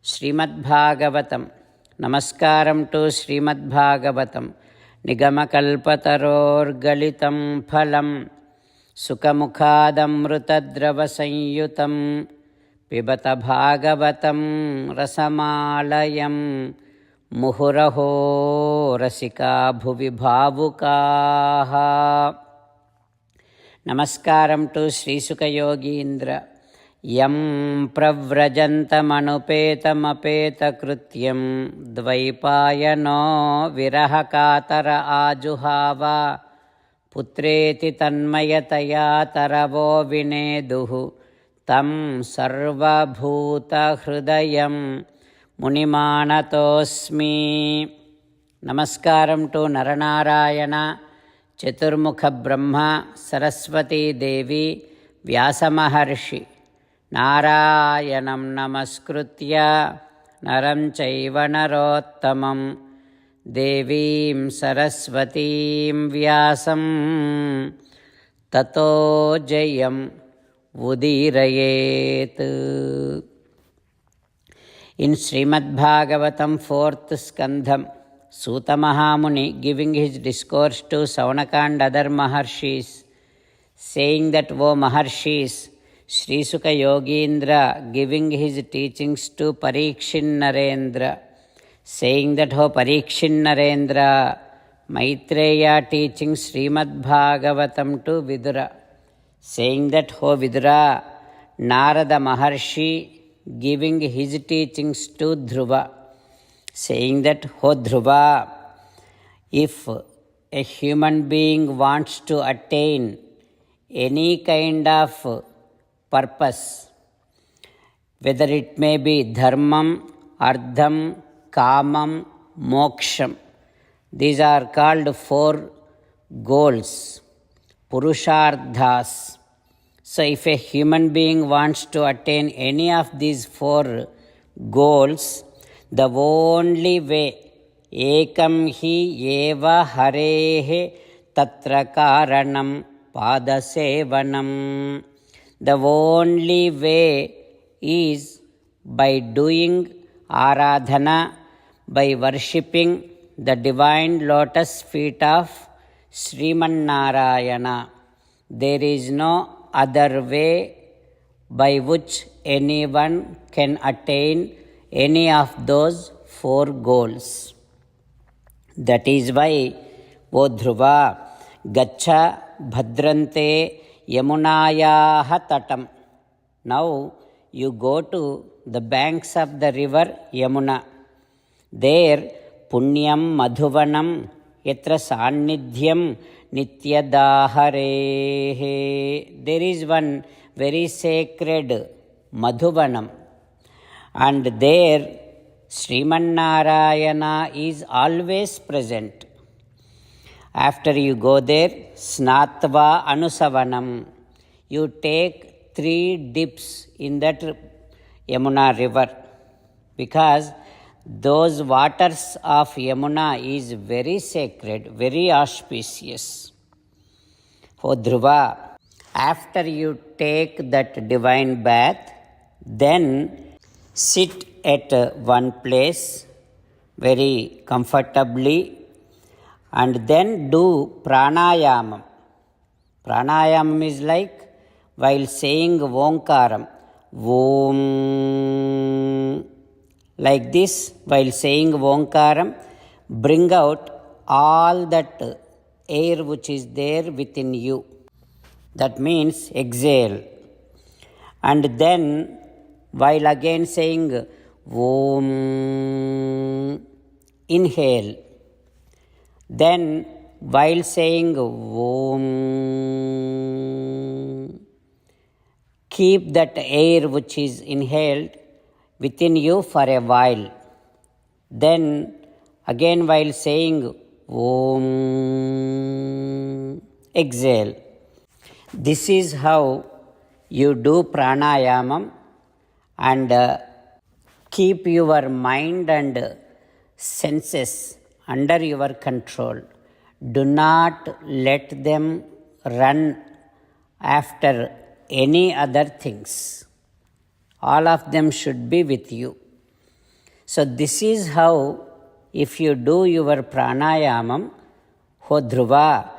ಶ್ರೀಮದ್ಭಾಗವತಂ. ನಮಸ್ಕಾರಂ to ಶ್ರೀಮದ್ಭಾಗವತಂ. ನಿಗಮಕಲ್ಪತರೋರ್ಗಲಿತಂ ಫಲಂ ಸುಖಮುಖಾದಮೃತದ್ರವಸಂಯುತಂ ಪಿಬತ ಭಾಗವತಂ ರಸಮಾಲಯಂ ಮುಹುರಹೋ ರಸಿಕಾ ಭುವಿ ಭಾವುಕಾಃ. ನಮಸ್ಕಾರಂ to ಶ್ರೀಸುಖಯೋಗೀಂದ್ರ. M ಪ್ರವ್ರಜಂತಮನುಪೇತಮಪೇತಕೃತ್ಯಂ ದ್ವೈಪಾಯನೋ ವಿರಹಕಾತರ ಆಜುಹಾವ ಪುತ್ರೇತಿ ತನ್ಮಯತಯಾ ತರವೋ ವಿನೇದುಃ ತಂ ಸರ್ವಭೂತಹೃದಯಂ ಮುನಿಮಾನತೋಸ್ಮಿ. ನಮಸ್ಕಾರಂ to Nara Narayana, ಚತುರ್ಮುಖ ಬ್ರಹ್ಮ, ಸರಸ್ವತೀ ದೇವಿ, ವ್ಯಾಸಮಹರ್ಷಿ. ನಾರಾಯಣಂ ನಮಸ್ಕೃತ್ಯ ನರಂ ಚೈವ ನರೋತ್ತಮಂ ದೇವೀಂ ಸರಸ್ವತೀಂ ವ್ಯಾಸಂ ತತೋ Jayam ಉದೀರಯೇತ್. In Srimad Bhagavatam 4th Skandham, Suta Mahamuni giving his discourse to Saunaka and other Maharshis, saying that, O Maharshis, Sri Sukha Yogindra giving his teachings to Parikshin Narendra, saying that, O Parikshin Narendra, Maitreya teaching Srimad Bhagavatam to Vidura, saying that, O Vidura, Narada Maharshi giving his teachings to Dhruva, saying that, O Dhruva, if a human being wants to attain any kind of purpose, whether it may be dharmam, ardham, kamam, moksham, these are called four goals, purusharthas. So if a human being wants to attain any of these four goals, the only way, ekam hi eva harehe tatra karanam padasevanam, the only way is by doing aradhana, by worshipping the divine lotus feet of Sriman Narayana. There is no other way by which anyone can attain any of those four goals. That is why, O Dhruva, Gaccha Bhadrante Yamunayaha Tatam. Now you go to the banks of the river Yamuna. There Punyam Madhuvanam Yatra Sannidhyam Nityadaharehe. There is one very sacred Madhuvanam, and there Sriman Narayana is always present. After you go there, Snatva Anusavanam, you take 3 dips in that Yamuna river, because those waters of Yamuna is very sacred, very auspicious. O Dhruva, after you take that divine bath, then sit at one place very comfortably and then do pranayamam. Pranayamam is like while saying Omkaram, Om. Like this, while saying Omkaram, bring out all that air which is there within you. That means exhale. And then, while again saying Om, inhale. Then, while saying Om, keep that air which is inhaled within you for a while. Then again while saying Om, exhale. This is how you do pranayamam, and keep your mind and senses under your control. Do not let them run after any other things. All of them should be with you. So this is how, if you do your pranayamam, O Dhruva,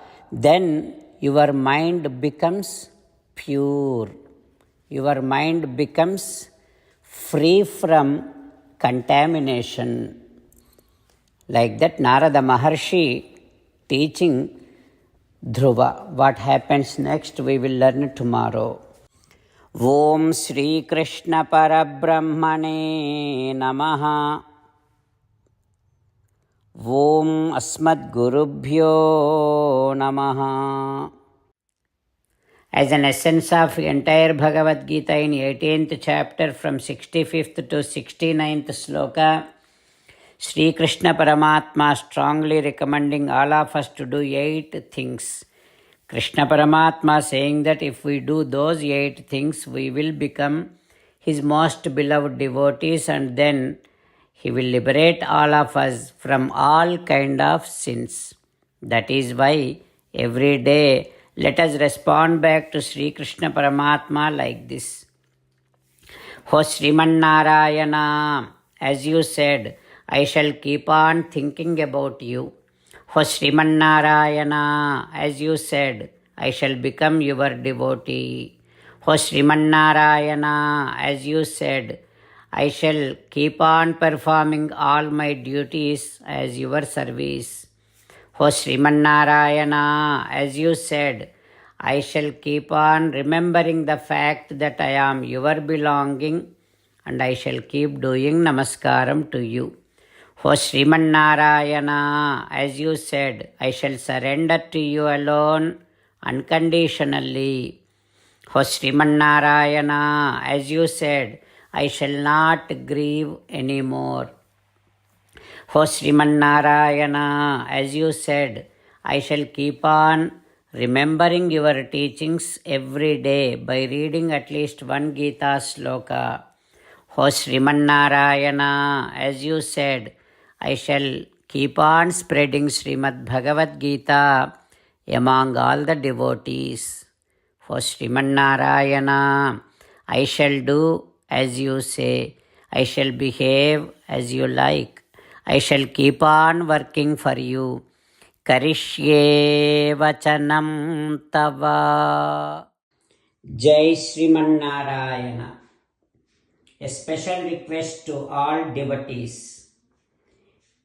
then your mind becomes pure. Your mind becomes free from contamination. Like that, Narada Maharshi teaching Dhruva. What happens next, we will learn tomorrow. Om Shri Krishna Parabrahmane Namaha. Om Asmad Gurubhyo Namaha. As an essence of entire Bhagavad Gita in 18th chapter from 65th to 69th sloka, Sri Krishna Paramatma strongly recommending all of us to do 8 things. Krishna Paramatma saying that if we do those 8 things, we will become His most beloved devotees, and then He will liberate all of us from all kind of sins. That is why every day let us respond back to Sri Krishna Paramatma like this. O Sriman Narayana, as you said, I shall keep on thinking about you. O Sriman Narayana, as you said, I shall become your devotee. O Sriman Narayana, as you said, I shall keep on performing all my duties as your service. O Sriman Narayana, as you said, I shall keep on remembering the fact that I am your belonging, and I shall keep doing namaskaram to you. O Sriman Narayana, as you said, I shall surrender to you alone unconditionally. O Sriman Narayana, as you said, I shall not grieve anymore. O Sriman Narayana, as you said, I shall keep on remembering your teachings every day by reading at least one Gita sloka. O Sriman Narayana, as you said, I shall keep on spreading Srimad Bhagavad Gita among all the devotees. O Sriman Narayana, I shall do as you say. I shall behave as you like. I shall keep on working for you. Karishye vachanam tava. Jai Sriman Narayana. A special request to all devotees.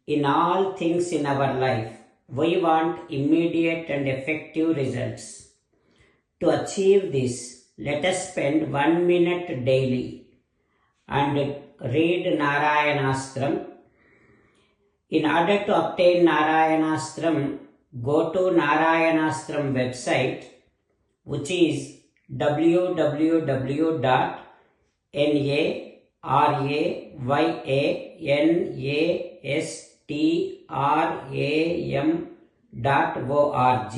In all things in our life, we want immediate and effective results. To achieve this, let us spend 1 minute daily and read Narayanastram. In order to obtain Narayanastram, go to Narayanastram website, which is www.narayanastram.org,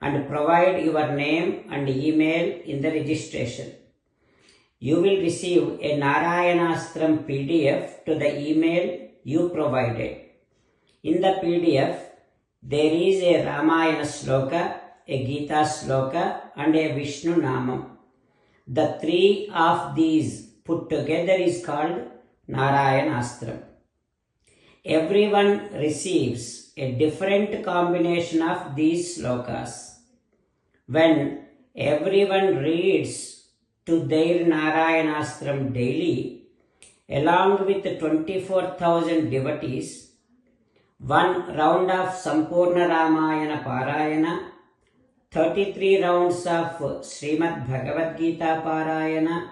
and provide your name and email in the registration. You will receive a Narayanastram PDF to the email you provided. In the PDF, there is a Ramayana sloka, a Gita sloka, and a Vishnu Namam. The 3 of these put together is called Narayanastram. Everyone receives a different combination of these slokas. When everyone reads to their Narayanastram daily, along with 24,000 devotees, 1 round of Sampurna Ramayana Parayana, 33 rounds of Srimad Bhagavad Gita Parayana,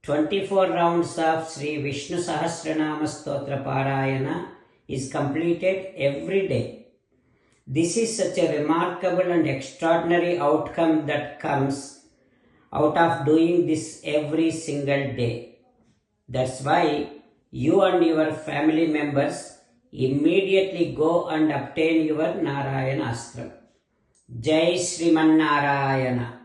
24 rounds of Sri Vishnu Sahasranama Stotra Parayana is completed every day. This is such a remarkable and extraordinary outcome that comes out of doing this every single day. That's why you and your family members immediately go and obtain your Narayanastram. Jai Sriman Narayana.